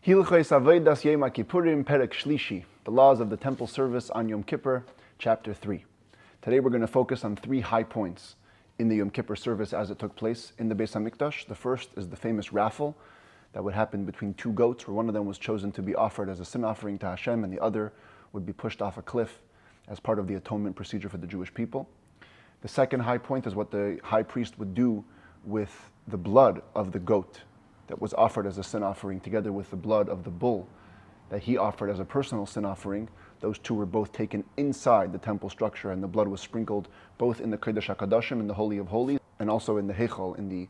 Hilchos Avodas Yom Hakippurim Perek Shlishi, the laws of the temple service on Yom Kippur, chapter 3. Today we're going to focus on three high points in the Yom Kippur service as it took place in the Beis HaMikdash. The first is the famous raffle that would happen between two goats, where one of them was chosen to be offered as a sin offering to Hashem, and the other would be pushed off a cliff as part of the atonement procedure for the Jewish people. The second high point is what the high priest would do with the blood of the goat that was offered as a sin offering, together with the blood of the bull that he offered as a personal sin offering. Those two were both taken inside the temple structure, and the blood was sprinkled both in the Kodesh HaKadoshim, in the Holy of Holies, and also in the Heichal, in the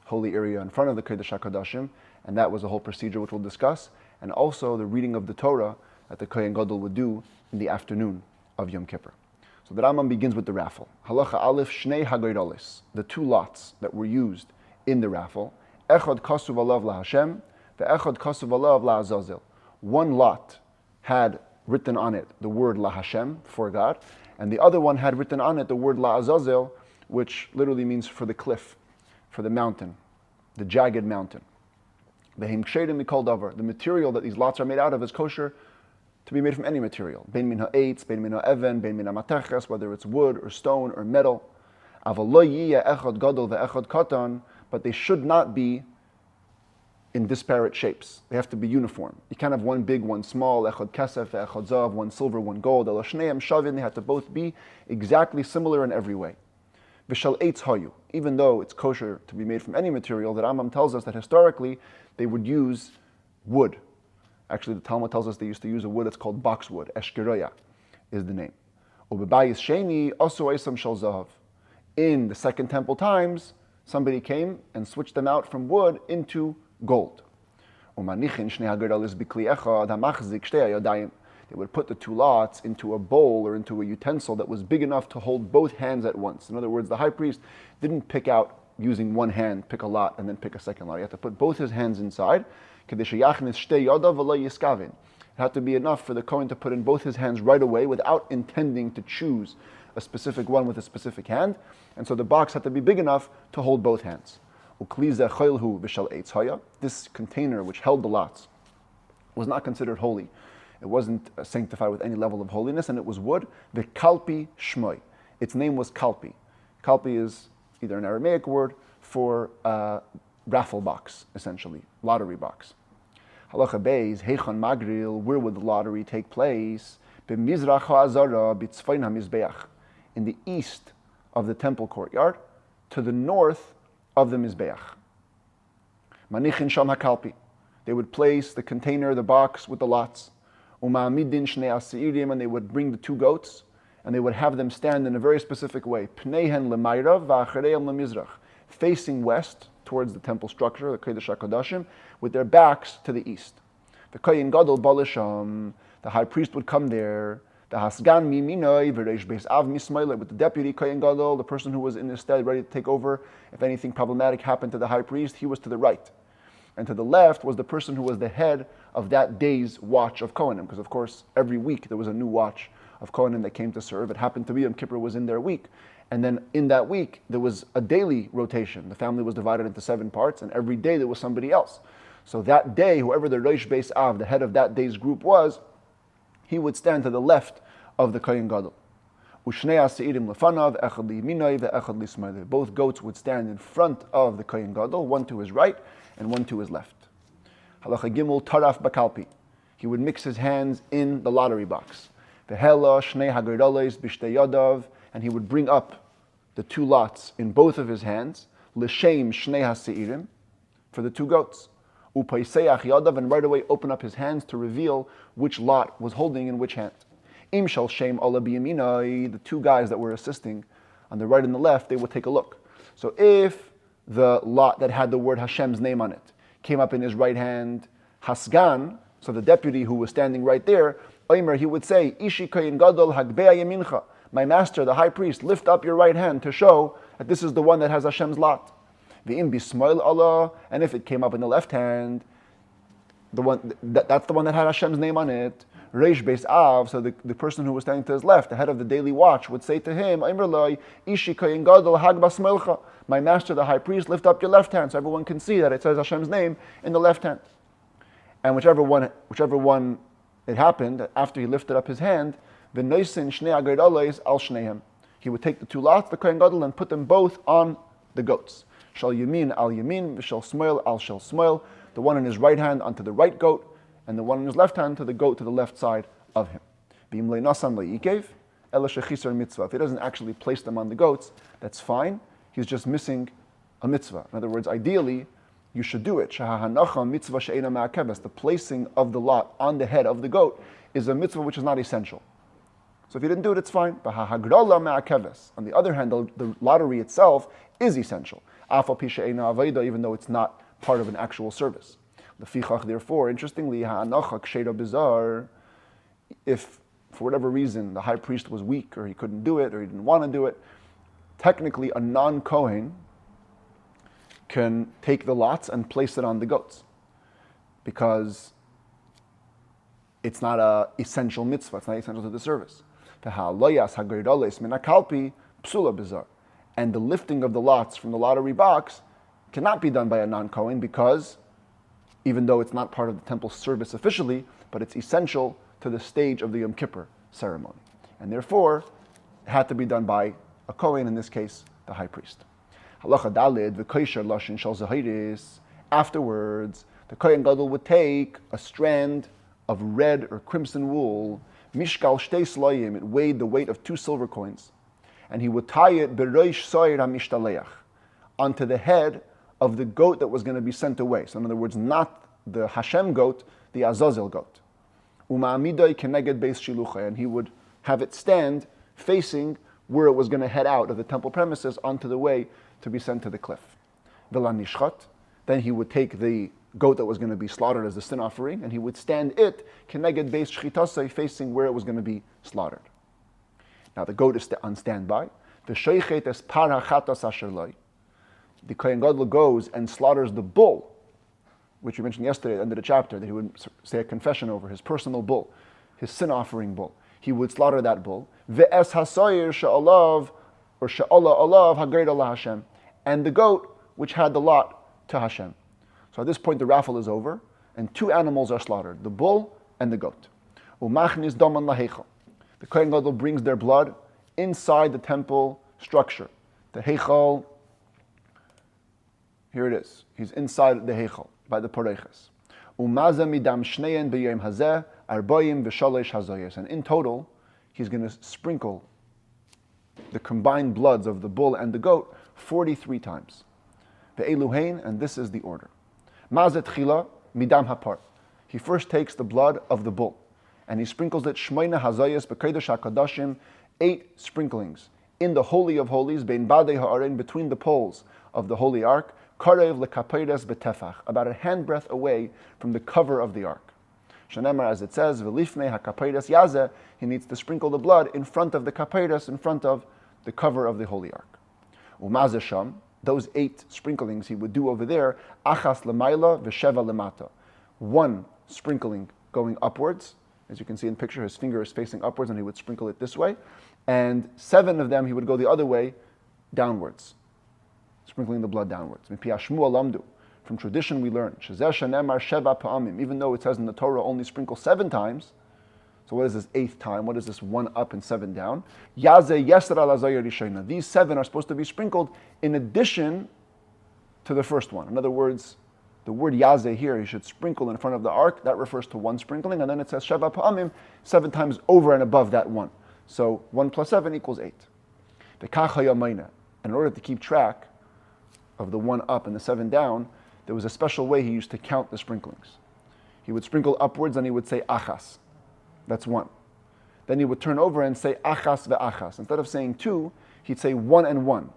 holy area in front of the Kodesh HaKadoshim. And that was a whole procedure which we'll discuss. And also the reading of the Torah that the Kohen Gadol would do in the afternoon of Yom Kippur. So the Rambam begins with the raffle. Halacha Aleph Shnei Hagoyrolis, the two lots that were used in the raffle. Echad kasuv alav laHashem, ve'echad kasuv alav laAzazel. One lot had written on it the word laHashem, for God, and the other one had written on it the word laAzazel, which literally means for the cliff, for the mountain, the jagged mountain. V'heim ksherim mikol davar. The material that these lots are made out of is kosher to be made from any material. Bein min ha'etz, bein min ha'even, bein min ha'mateches, whether it's wood or stone or metal. Aval lo yiyeh echad gadol ve'echad katan, but they should not be in disparate shapes. They have to be uniform. You can't have one big, one small, echad kesef, echad zav, one silver, one gold. Ela shneim shavin, they have to both be exactly similar in every way. V'shal eitz hayu, even though it's kosher to be made from any material, the Rambam tells us that historically they would use wood. Actually, the Talmud tells us they used to use a wood that's called boxwood. Eshkeroya is the name. Ubebayis sheni asu eisam shal zahav. In the Second Temple times, somebody came and switched them out from wood into gold. They would put the two lots into a bowl or into a utensil that was big enough to hold both hands at once. In other words, the high priest didn't pick out using one hand, pick a lot, and then pick a second lot. He had to put both his hands inside. It had to be enough for the Kohen to put in both his hands right away without intending to choose a specific one with a specific hand. And so the box had to be big enough to hold both hands. This container which held the lots was not considered holy. It wasn't sanctified with any level of holiness, and it was wood. The kalpi shmoi. Its name was kalpi. Kalpi is either an Aramaic word for raffle box, essentially, lottery box. Halacha beis, heichon magril, where would the lottery take place? B'mizrach ha'azara, b'tzfain ha'mizbeach. In the east of the temple courtyard, to the north of the mizbeach. Manichin sham hakalpi. They would place the container, the box with the lots. Uma'amidin shnei asirim, and they would bring the two goats, and they would have them stand in a very specific way. Pneihen lemayrav va'achareim lemizrach, facing west towards the temple structure, the Kodesh HaKadoshim, with their backs to the east. The Kohen Gadol balisham, the high priest would come there. The Hasgan miminoi v'reish beis av mismaila, with the deputy Kohen Gadol, the person who was in his stead ready to take over. If anything problematic happened to the high priest, he was to the right. And to the left was the person who was the head of that day's watch of Kohanim, because of course every week there was a new watch of Kohanim that came to serve. It happened to be Yom Kippur was in their week. And then in that week, there was a daily rotation. The family was divided into 7 parts, and every day there was somebody else. So that day, whoever the Reish Beis Av, the head of that day's group was, he would stand to the left of the Kohen Gadol. Both goats would stand in front of the Kohen Gadol, one to his right and one to his left. Halacha Gimel Taraf Bakalpi. He would mix his hands in the lottery box. And he would bring up the two lots in both of his hands, l'shem shnei ha'seirim, for the two goats. Upaiseach yadav, and right away open up his hands to reveal which lot was holding in which hand. Im shal shem ala biyaminai, the two guys that were assisting on the right and the left, they would take a look. So if the lot that had the word Hashem's name on it came up in his right hand, Hasgan, so the deputy who was standing right there, Omer, he would say, Ishi kohen gadol hagbea yamincha, my master, the high priest, lift up your right hand to show that this is the one that has Hashem's lot. V'im bismoil Allah, and if it came up in the left hand, that's the one that had Hashem's name on it. Reish Beis Av, so the person who was standing to his left, the head of the daily watch, would say to him, Ishi kohen gadol hag basmoilcha, my master, the high priest, lift up your left hand, so everyone can see that it says Hashem's name in the left hand. And whichever one it happened, after he lifted up his hand, he would take the two lots, the Kohen Gadol, and put them both on the goats. Shal yamin al yamin, v'shal smoil al shal smoil. The one in his right hand onto the right goat, and the one in his left hand to the goat to the left side of him. If he doesn't actually place them on the goats, that's fine. He's just missing a mitzvah. In other words, ideally, you should do it. The placing of the lot on the head of the goat is a mitzvah which is not essential. So if you didn't do it, it's fine. On the other hand, the lottery itself is essential, even though it's not part of an actual service. Therefore, interestingly, if for whatever reason the high priest was weak or he couldn't do it or he didn't want to do it, technically a non-Kohen can take the lots and place it on the goats because it's not an essential mitzvah, it's not essential to the service. And the lifting of the lots from the lottery box cannot be done by a non-Kohen because even though it's not part of the temple service officially, but it's essential to the stage of the Yom Kippur ceremony. And therefore, it had to be done by a Kohen, in this case, the high priest. Afterwards, the Kohen Gadol would take a strand of red or crimson wool, mishkal shtei slayim, it weighed the weight of 2 silver coins, and he would tie it beroish soir hamishtaleach, onto the head of the goat that was going to be sent away. So in other words, not the Hashem goat, the Azazel goat. Uma'amidai keneged beis shiluchai, and he would have it stand facing where it was going to head out of the temple premises onto the way to be sent to the cliff. V'lanishchat, then he would take the goat that was going to be slaughtered as a sin offering, and he would stand it keneged beis shchitasai, facing where it was going to be slaughtered. Now the goat is on standby. V'shoichet es par hachatas asher loi. The Kohen Gadol goes and slaughters the bull, which we mentioned yesterday at the end of the chapter, that he would say a confession over, his personal bull, his sin offering bull. He would slaughter that bull. Ve'es hasoyer she'alav, or she'ala alav hagred Allah Hashem, and the goat which had the lot to Hashem. So at this point the raffle is over, and 2 animals are slaughtered, the bull and the goat. Umachnis daman laheichel. The Kohen Gadol brings their blood inside the temple structure. The heichal, here it is. He's inside the heichal by the poreiches. Umaza midam shneyen b'yom hazeh arboim v'shalosh hazoyes. And in total, he's going to sprinkle the combined bloods of the bull and the goat 43 times. Ve'eluhein, and this is the order. Mazet chila midam hapar. He first takes the blood of the bull, and he sprinkles it shmeina hazoyes b'kodesh hakadashim, 8 sprinklings in the Holy of Holies, bein badei ha'arein, between the poles of the Holy Ark, karev lekapeides betefach, about a handbreadth away from the cover of the ark. Shenemar, as it says, v'lifnei hakapeides yazeh, he needs to sprinkle the blood in front of the kapeides, in front of the cover of the Holy Ark. Umazeh sham, those 8 sprinklings he would do over there, achas lemaila v'sheva lemata, 1 sprinkling going upwards. As you can see in the picture, his finger is facing upwards and he would sprinkle it this way. And 7 of them he would go the other way, downwards, sprinkling the blood downwards. From tradition we learn, even though it says in the Torah only sprinkle 7 times, so what is this 8th time? What is this 1 up and 7 down? These 7 are supposed to be sprinkled in addition to the first one. In other words, the word yazeh here, you should sprinkle in front of the ark, that refers to 1 sprinkling, and then it says sheva pa'amim, 7 times over and above that 1. So 1 plus 7 equals 8. And in order to keep track of the 1 up and the 7 down, there was a special way he used to count the sprinklings. He would sprinkle upwards and he would say achas. That's 1. Then he would turn over and say achas ve'achas. Instead of saying 2, he'd say 1 and 1.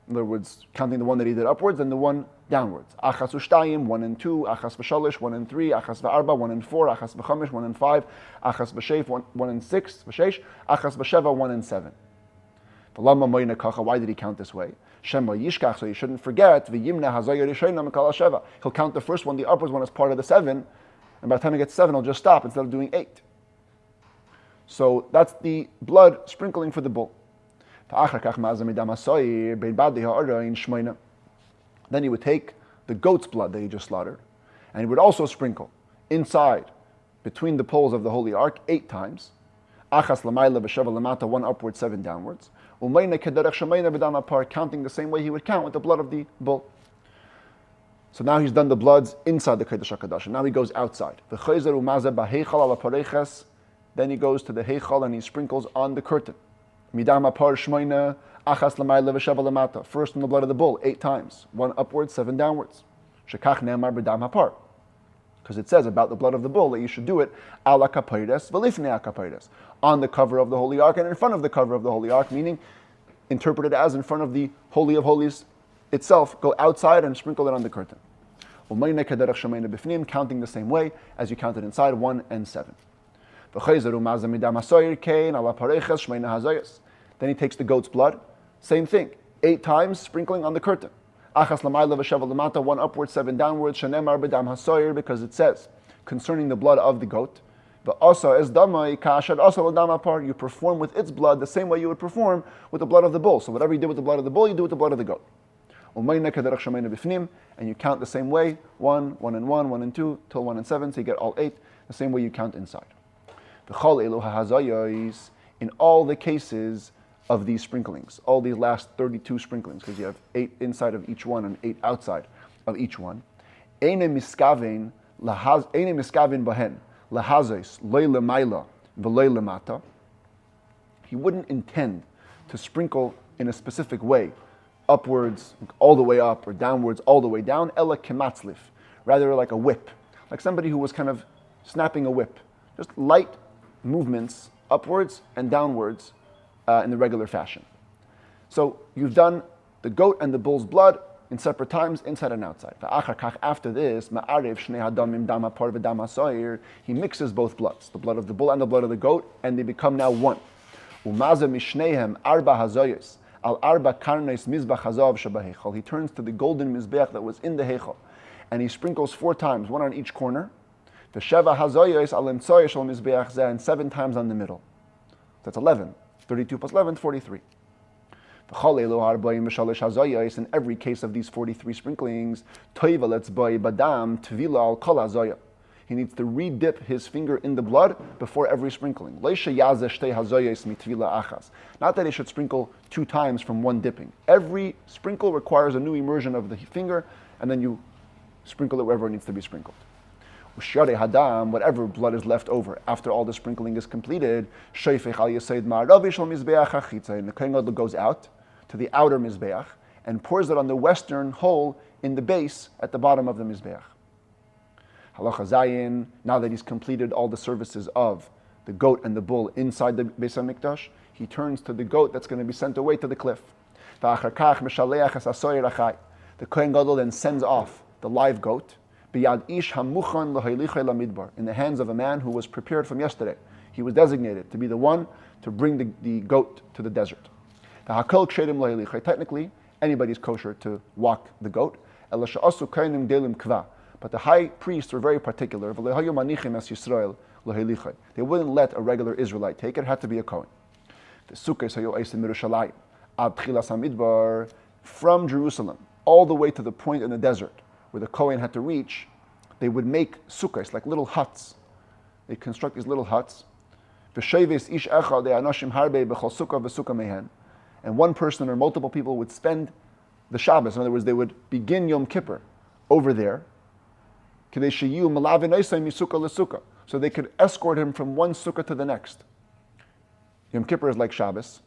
In other words, counting the one that he did upwards and the one downwards. Achas u'shtayim, 1 and 2. Achas v'shalish, 1 and 3. Achas v'arba, 1 and 4. Achas v'chamish, 1 and 5. Achas v'sheif, 1 and 6. V'sheish. Achas v'sheva, 1 and 7. Why did he count this way? Shema yishkach, so you shouldn't forget. V'yimna hazoyer rishayna mikol hasheva. He'll count the first one, the upwards one, as part of the 7, and by the time he gets 7, he'll just stop instead of doing 8. So that's the blood sprinkling for the bull. Then he would take the goat's blood that he just slaughtered, and he would also sprinkle inside, between the poles of the Holy Ark 8 times. Achas lamayla v'sheva lamata, 1 upwards, 7 downwards. Umayna kederech shemayna b'dam hapar, counting the same way he would count with the blood of the bull. So now he's done the bloods inside the Kodesh HaKadosh. Now he goes outside. Then he goes to the Heichal and he sprinkles on the curtain. First in the blood of the bull, 8 times. 1 upwards, 7 downwards. Because it says about the blood of the bull that you should do it ala kapayres v'lifnei kapayres, on the cover of the Holy Ark and in front of the cover of the Holy Ark, meaning interpreted as in front of the Holy of Holies itself. Go outside and sprinkle it on the curtain. Counting the same way as you counted inside, 1 and 7. Then he takes the goat's blood, same thing, 8 times, sprinkling on the curtain. 1 upwards, 7 downwards, because it says concerning the blood of the goat, you perform with its blood the same way you would perform with the blood of the bull. So whatever you did with the blood of the bull, you do with the blood of the goat. And you count the same way, 1, 1 and 1, 1 and 2, till 1 and 7, so you get all 8, the same way you count inside. In all the cases of these sprinklings, all these last 32 sprinklings, because you have 8 inside of each one and 8 outside of each one, he wouldn't intend to sprinkle in a specific way, upwards, all the way up, or downwards, all the way down, ela kematzlif, rather like a whip, like somebody who was kind of snapping a whip, just light movements upwards and downwards in the regular fashion. So you've done the goat and the bull's blood in separate times, inside and outside. After this, he mixes both bloods, the blood of the bull and the blood of the goat, and they become now one. He turns to the golden mizbeach that was in the heichal, and he sprinkles 4 times, 1 on each corner, and 7 times on the middle. That's 11. 32 plus 11, 43. In every case of these 43 sprinklings, he needs to re-dip his finger in the blood before every sprinkling. Not that he should sprinkle 2 times from one dipping. Every sprinkle requires a new immersion of the finger, and then you sprinkle it wherever it needs to be sprinkled. Whatever blood is left over after all the sprinkling is completed, and the Kohen Gadol goes out to the outer mizbeach and pours it on the western hole in the base at the bottom of the mizbeach. Halacha Zayin, now that he's completed all the services of the goat and the bull inside the Beis HaMikdash, he turns to the goat that's going to be sent away to the cliff. The Kohen Gadol then sends off the live goat in the hands of a man who was prepared from yesterday. He was designated to be the one to bring the goat to the desert. Technically, anybody's kosher to walk the goat. But the high priests were very particular. They wouldn't let a regular Israelite take it. It had to be a Kohen. From Jerusalem all the way to the point in the desert where the Kohen had to reach, they would make sukkahs, like little huts. They construct these little huts. And one person or multiple people would spend the Shabbos. In other words, they would begin Yom Kippur over there, so they could escort him from one sukkah to the next. Yom Kippur is like Shabbos.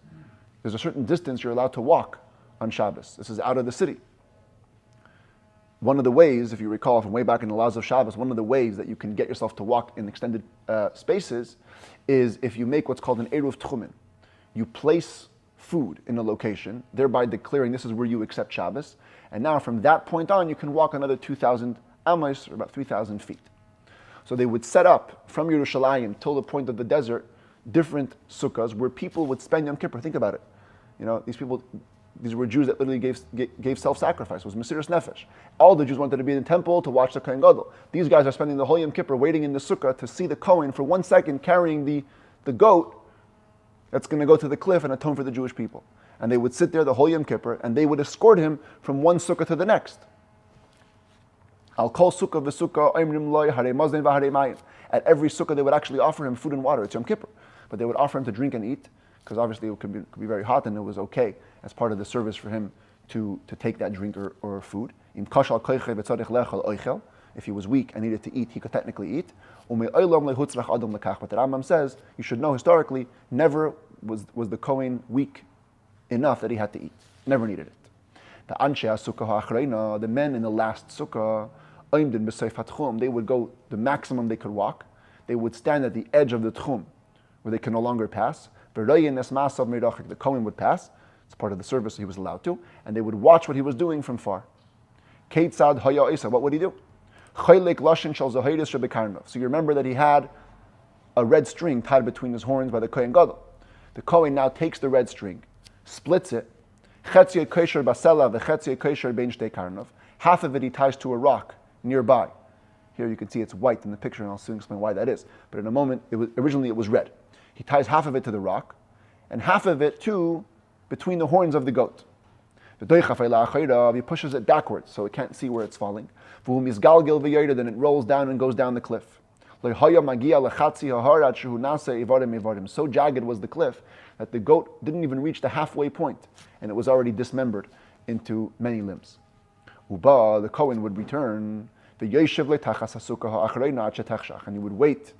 There's a certain distance you're allowed to walk on Shabbos. This is out of the city. One of the ways, if you recall from way back in the laws of Shabbos, one of the ways that you can get yourself to walk in extended spaces is if you make what's called an Eruv Tchumen. You place food in a location, thereby declaring this is where you accept Shabbos. And now from that point on, you can walk another 2,000 amos, or about 3,000 feet. So they would set up from Yerushalayim till the point of the desert different sukkahs where people would spend Yom Kippur. Think about it. You know, these were Jews that literally gave self-sacrifice. It was Mesiras Nefesh. All the Jews wanted to be in the temple to watch the Kohen Gadol. These guys are spending the whole Yom Kippur waiting in the sukkah to see the Kohen for 1 second carrying the goat that's going to go to the cliff and atone for the Jewish people. And they would sit there the whole Yom Kippur and they would escort him from one sukkah to the next. Al kol sukkah v'sukkah oimrim loy harei mazen v'harei mayim. At every sukkah, they would actually offer him food and water. It's Yom Kippur. But they would offer him to drink and eat, because obviously it could be very hot, and it was okay as part of the service for him to take that drink or food. If he was weak and needed to eat, he could technically eat. But the Rambam says, you should know historically, never was the Kohen weak enough that he had to eat. Never needed it. The men in the last sukkah, they would go the maximum they could walk. They would stand at the edge of the tchum, where they could no longer pass. The Kohen would pass. It's part of the service, so he was allowed to. And they would watch what he was doing from far. What would he do? So you remember that he had a red string tied between his horns by the Kohen Gadol. The Kohen now takes the red string, splits it. Half of it he ties to a rock nearby. Here you can see it's white in the picture, and I'll soon explain why that is. But in a moment, originally it was red. He ties half of it to the rock, and half of it between the horns of the goat. He pushes it backwards, so it can't see where it's falling. Then it rolls down and goes down the cliff. So jagged was the cliff that the goat didn't even reach the halfway point, and it was already dismembered into many limbs. The Kohen would return, and he would wait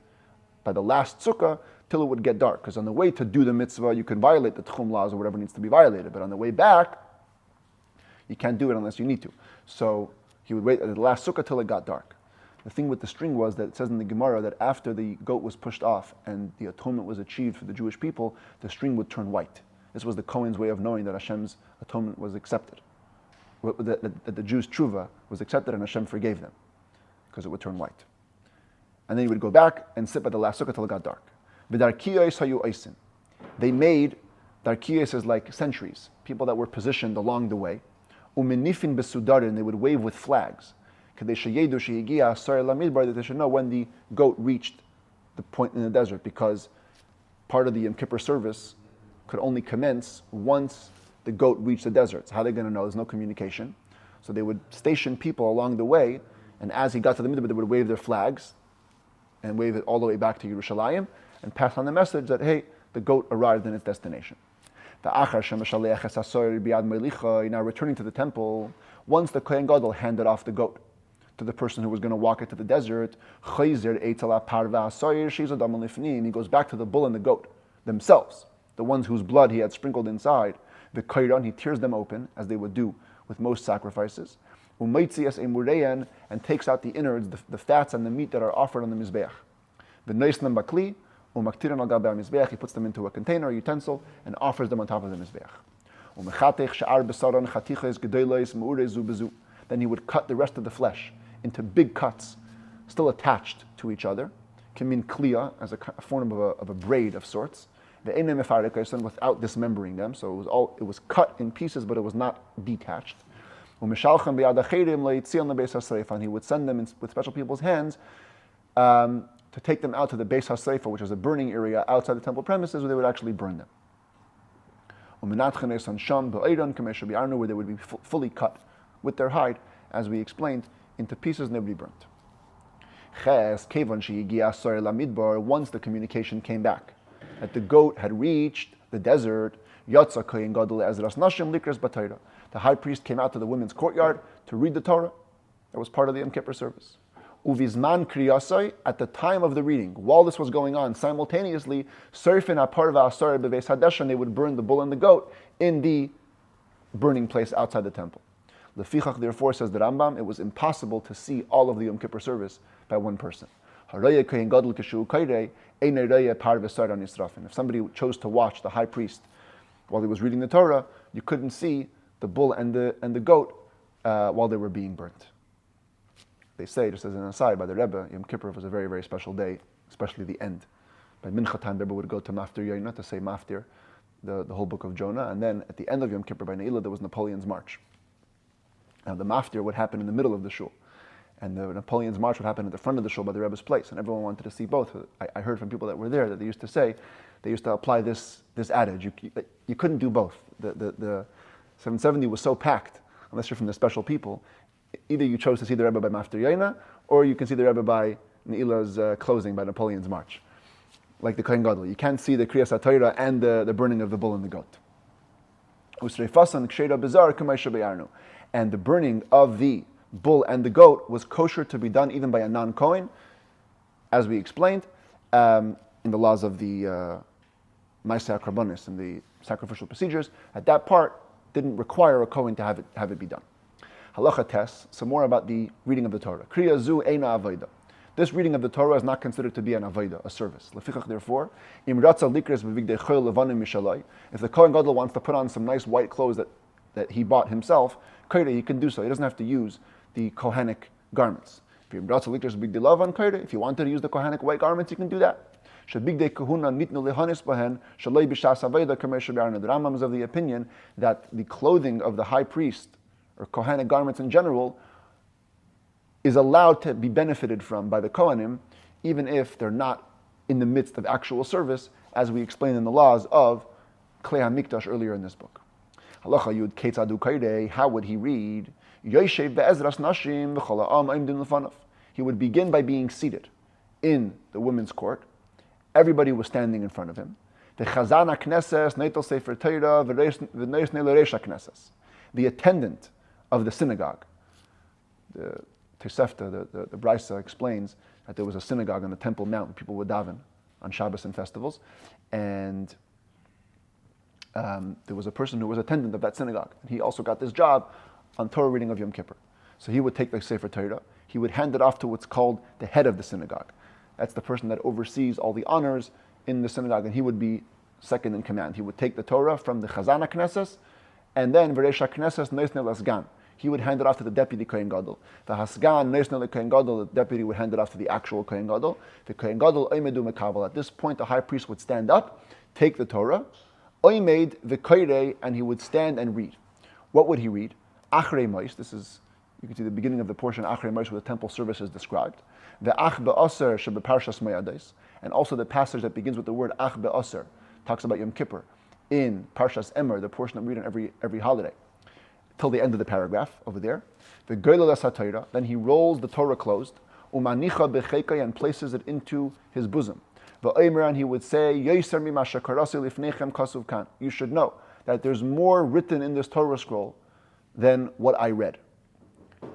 by the last sukkah till it would get dark. Because on the way to do the mitzvah, you can violate the tchum laws or whatever needs to be violated. But on the way back, you can't do it unless you need to. So he would wait at the last sukkah till it got dark. The thing with the string was that it says in the Gemara that after the goat was pushed off and the atonement was achieved for the Jewish people, the string would turn white. This was the Kohen's way of knowing that Hashem's atonement was accepted. That the Jews' tshuva was accepted and Hashem forgave them, because it would turn white. And then he would go back and sit by the last sukkah till it got dark. They made darkiyos as like sentries, people that were positioned along the way. Umenifin besudarin, they would wave with flags. That they should know when the goat reached the point in the desert, because part of the Yom Kippur service could only commence once the goat reached the desert. So how are they going to know? There's no communication. So they would station people along the way, and as he got to the midbar, they would wave their flags and wave it all the way back to Yerushalayim and pass on the message that, hey, the goat arrived in its destination. Now returning to the temple, once the Kohen Gadol handed off the goat to the person who was going to walk it to the desert, he goes back to the bull and the goat themselves, the ones whose blood he had sprinkled inside. The Kairan, he tears them open, as they would do with most sacrifices, and takes out the innards, the fats and the meat that are offered on the Mizbeach. He puts them into a container, a utensil, and offers them on top of the Mizbeach. Then he would cut the rest of the flesh into big cuts, still attached to each other, kimin kliya, as a form of a braid of sorts, without dismembering them. So it was cut in pieces, but it was not detached. And he would send them with special people's hands to take them out to the Beis HaSeifa, which is a burning area outside the temple premises, where they would actually burn them. Where they would be fully cut with their hide, as we explained, into pieces, and they would be burnt. Once the communication came back that the goat had reached the desert, the high priest came out to the women's courtyard to read the Torah. That was part of the Yom Kippur service. Uvizman kriyasai, at the time of the reading, while this was going on, simultaneously, surfin aparva asar beveis hadeshan, they would burn the bull and the goat in the burning place outside the temple. Lefichach, therefore, says the Rambam, it was impossible to see all of the Yom Kippur service by one person. If somebody chose to watch the high priest while he was reading the Torah, you couldn't see the bull and the goat while they were being burnt. They say, just as an aside, by the Rebbe, Yom Kippur was a very, very special day, especially the end. By Mincha time, the Rebbe would go to Maftir Yoina to say Maftir, the whole book of Jonah, and then at the end of Yom Kippur, by Ne'ilah, there was Napoleon's March. Now the Maftir would happen in the middle of the shul, and the Napoleon's March would happen at the front of the shul by the Rebbe's place, and everyone wanted to see both. I heard from people that were there that they used to say, they used to apply this adage, you couldn't do both. The 770 was so packed, unless you're from the special people, Either you chose to see the Rebbe by Mafter Yaina, or you can see the Rebbe by Neila's closing, by Napoleon's march, like the Kohen Gadol. You can't see the Kriyas HaTorah and the burning of the bull and the goat. And the burning of the bull and the goat was kosher to be done even by a non-Kohen, as we explained in the laws of the Maaseh HaKarbonis and the sacrificial procedures. At that part didn't require a Kohen to have it be done. Halacha tes, some more about the reading of the Torah. Kriya zu eina avoda. This reading of the Torah is not considered to be an avoda, a service. Lefichach, therefore, im ratza likres b'vigdei choil levanim mishalai. If the Kohen Gadol wants to put on some nice white clothes that he bought himself, he can do so. He doesn't have to use the Kohanic garments. If you wanted to use the Kohanic white garments, you can do that. The Rambam is of the opinion that the clothing of the high priest, or Kohanic garments in general, is allowed to be benefited from by the Kohanim, even if they're not in the midst of actual service, as we explained in the laws of Klei HaMikdash earlier in this book. Halacha Yud Ketzadu Kairei, how would he read? Yoshev be'ezras nashim v'chol ha'am oimdim lefanav. He would begin by being seated in the women's court. Everybody was standing in front of him. The chazan ha'knesses neitel sefer Torah v'neis ne'leresh ha'knesses. The attendant of the synagogue. The Tosefta, the Brisa explains that there was a synagogue on the Temple Mount. People would daven on Shabbos and festivals, and there was a person who was attendant of that synagogue. And he also got this job on Torah reading of Yom Kippur. So he would take the Sefer Torah, he would hand it off to what's called the head of the synagogue. That's the person that oversees all the honors in the synagogue, and he would be second in command. He would take the Torah from the Chazan HaKnesses, and then V'reish HaKnesses Neisnei Lasgan. He would hand it off to the deputy Kohen Gadol. The Hasgan Neisnei Kohen Gadol, the deputy would hand it off to the actual Kohen Gadol. The Kohen Gadol Oimedu Mekabel. At this point, the high priest would stand up, take the Torah, Oimed V'koirei, and he would stand and read. What would he read? Achrei Mois. This is, you can see the beginning of the portion Achrei Mois where the temple service is described. Ve'ach be'aser shebeparshas Mayades, and also the passage that begins with the word Ach be'aser talks about Yom Kippur in Parshas Emer, the portion that we read on every holiday, till the end of the paragraph over there. The Goyla HaTorah, then he rolls the Torah closed, Umanicha bechekai, and places it into his bosom. V'omer, and he would say, Yoser mima shekarasi lifnechem kasuv kan. You should know that there's more written in this Torah scroll than what I read.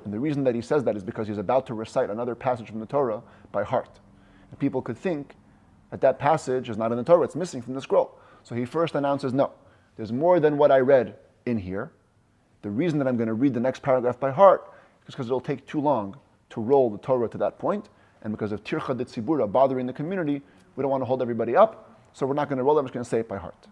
And the reason that he says that is because he's about to recite another passage from the Torah by heart. And people could think that that passage is not in the Torah, it's missing from the scroll. So he first announces, no, there's more than what I read in here. The reason that I'm going to read the next paragraph by heart is because it'll take too long to roll the Torah to that point, and because of tircha de tzibura, bothering the community, we don't want to hold everybody up, so we're not going to roll it, I'm just going to say it by heart.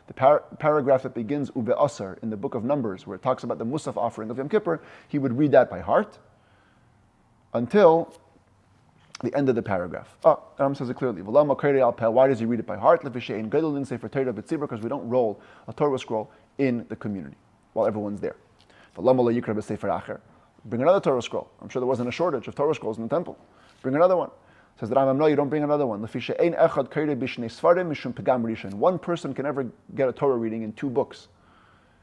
The paragraph that begins Ube Asar in the book of Numbers, where it talks about the Musaf offering of Yom Kippur, he would read that by heart until the end of the paragraph. Rambam says it clearly. Why does he read it by heart? Because we don't roll a Torah scroll in the community while everyone's there. Bring another Torah scroll. I'm sure there wasn't a shortage of Torah scrolls in the temple. Bring another one. Says the Rambam, no, you don't bring another one. One person can never get a Torah reading in two books,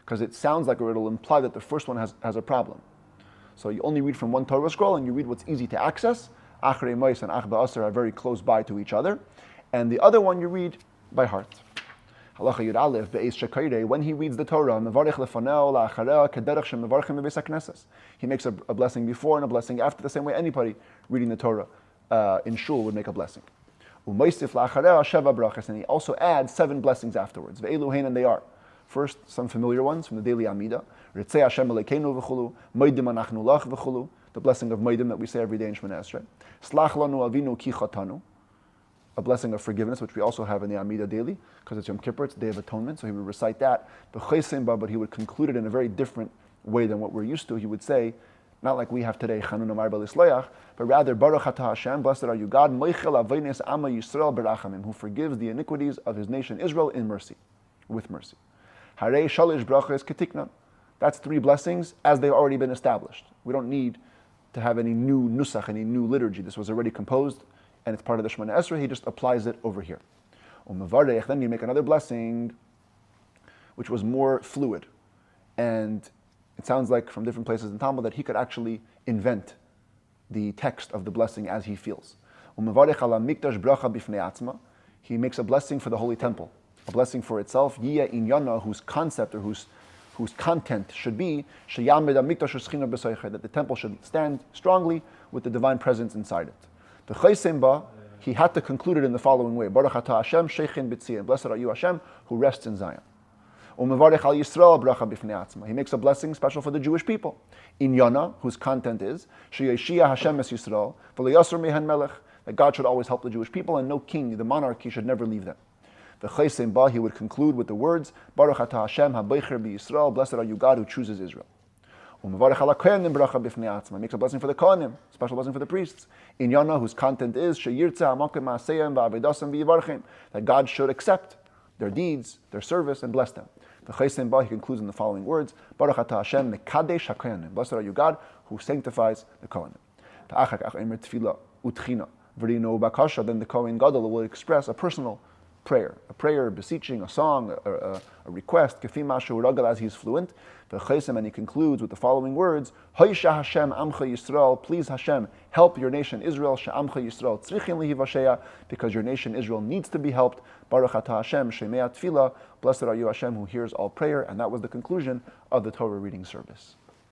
because it sounds like, or it'll imply that the first one has a problem. So you only read from one Torah scroll, and you read what's easy to access. Achrei Mois and Ach Ba'asar are very close by to each other. And the other one you read by heart. Halacha Yud Aleph, Be'ez Shekairei, when he reads the Torah, Mevarech Lefaneo La'achareo Kederech Shem Mevarchim Bebeis HaKnesses. He makes a blessing before and a blessing after, the same way anybody reading the Torah in shul would make a blessing. U'moisif La'achareo Sheva Brachas, and he also adds 7 blessings afterwards. Ve'elu Hein, and they are. First, some familiar ones from the daily Amida. Ritzei Hashem Elekeinu v'chulu, Moedim Anachnu Lach v'chulu, the blessing of Moedim that we say every day in Shemona Esrei. Slach Lanu Avinu Ki Chatanu, a blessing of forgiveness, which we also have in the Amida daily, because it's Yom Kippur, it's Day of Atonement, so he would recite that. But he would conclude it in a very different way than what we're used to. He would say, not like we have today, Chanun Amar B'Lisloyach, but rather, Baruch Atah Hashem, blessed are you God, Moichel Aveinis Ama Yisrael Berachamim, who forgives the iniquities of his nation Israel in mercy, with mercy. Harei Shalish Brachas Ketiknan. That's 3 blessings as they've already been established. We don't need to have any new nusach, any new liturgy. This was already composed, and it's part of the Shemona Esrei. He just applies it over here. Then you make another blessing. which was more fluid. And it sounds like from different places in Talmud that he could actually invent the text of the blessing as he feels. He makes a blessing for the Holy Temple, a blessing for itself, whose concept or whose content should be that the temple should stand strongly with the divine presence inside it. He had to conclude it in the following way: Baruch atah Hashem sheichin b'tzion. Blessed are you, Hashem, who rests in Zion. He makes a blessing special for the Jewish people. Inyana, whose content is Sheyeshia Hashem es Yisrael, v'lo mehen melech, that God should always help the Jewish people, and no king, the monarchy, should never leave them. He would conclude with the words, Baruch atah Hashem haBeicher b'Yisrael, blessed are you, God, who chooses Israel. He makes a blessing for the Kohanim, special blessing for the priests. Inyana, whose content is that God should accept their deeds, their service, and bless them. He concludes in the following words, Baruch atah Hashem mekadesh haKohanim, blessed are you, God, who sanctifies the Kohanim. Then the Kohen Gadol will express a personal prayer, beseeching, a song, a request, as he's fluent. And he concludes with the following words: Hoisha Hashem Amcha Yisrael, please Hashem, help your nation Israel. She'amcha Yisrael tzrichin lihivasheya, because your nation Israel needs to be helped. Baruch atah Hashem Shemei Tefillah, blessed are you, Hashem, who hears all prayer. And that was the conclusion of the Torah reading service.